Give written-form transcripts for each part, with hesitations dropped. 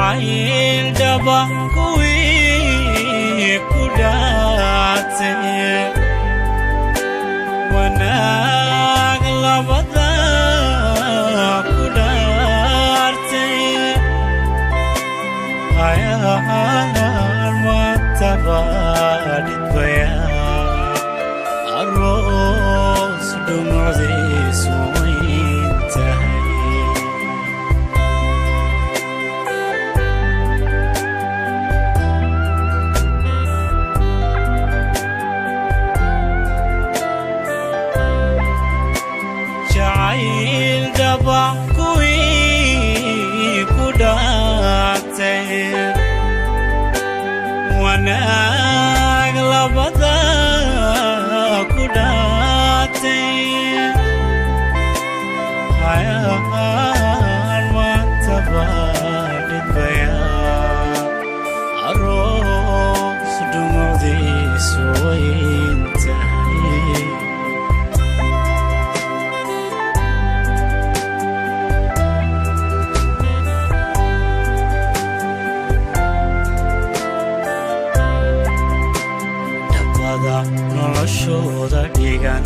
jacayl dhaba kuwii ku dhaatay wanaag labada ku dhaartay ayaan matabadid bayaa aroos dhumucdiisu jacayl dhaba kuwii ku dhaatay wanaag labada ku dhaatay ayaan matabadid bayaa aroos dhumucdiisu wayntahay noloshooda dhigan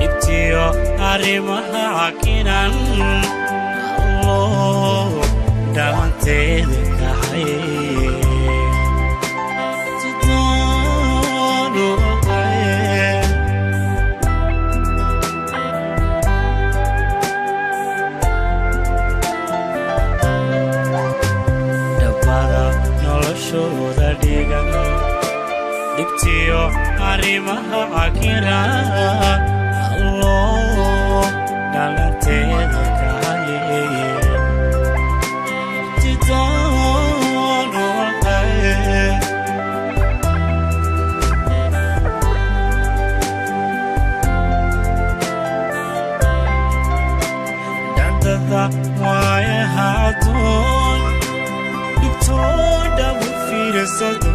ibtiyo arrimaha cakinan alloo dhalanteeda kahay dhabbada noloshooda dhigan ibtiyo arrimaha cakiran alloo dhalanteeda kahay dhacdada waayaha adoon dhibtooda u fiirsado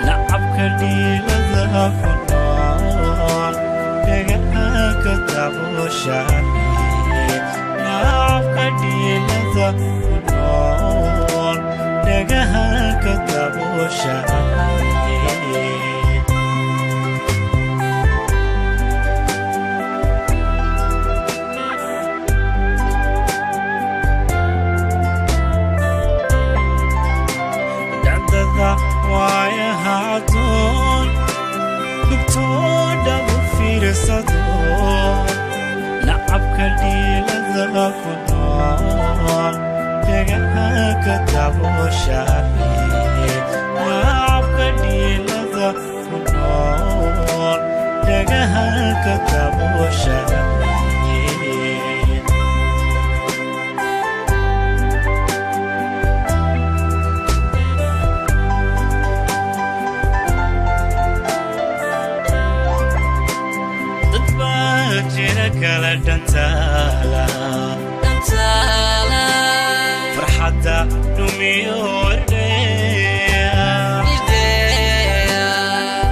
lacabka dhiilada ku nool dhagaha ka dabooshaay lacabka dhiilada ku nool dhagaha ka dabooshaay waayaha adoon dhibtooda u fiirsado lacabka dhiilada ku nool dhagaha ka dabooshaay lacabka dhiilada ku nool dhagaha ka dabooshaay kala dhantaala farxadda dhumiyo ordheya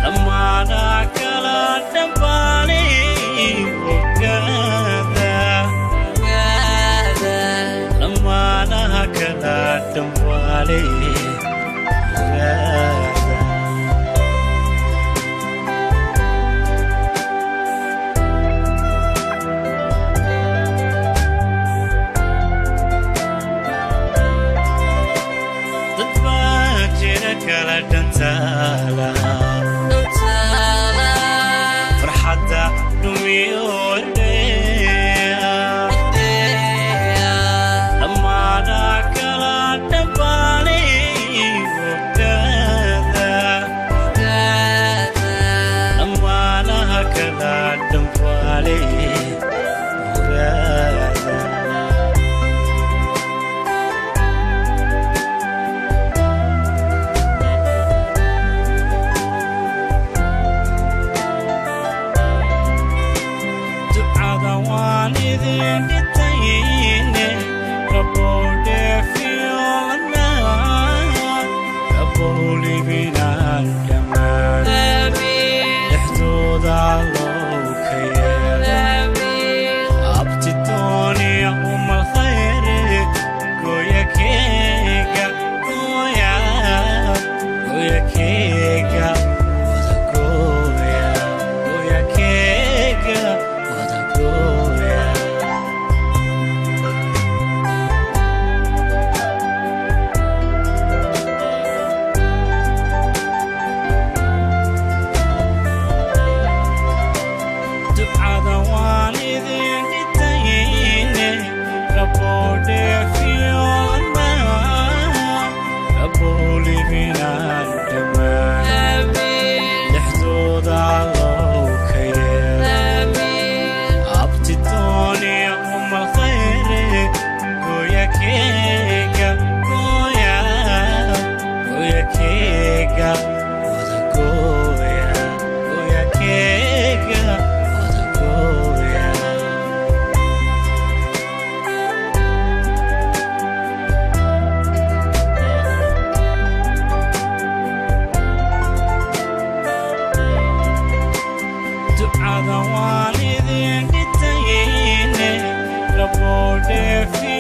dhammaana kala dhambaani ogaada dhammaanaha kala dhambaani ogaada kala dhantaala farxadda dhumiyo ordheya dhammaana kala dhambaani ولبنان دمان لحدود الله كيال أبتي دوني أم الخير قويا كيكا قويا كيكا وذا قويا كيكا وذا قويا دعاء والدين قتيني ربو دفي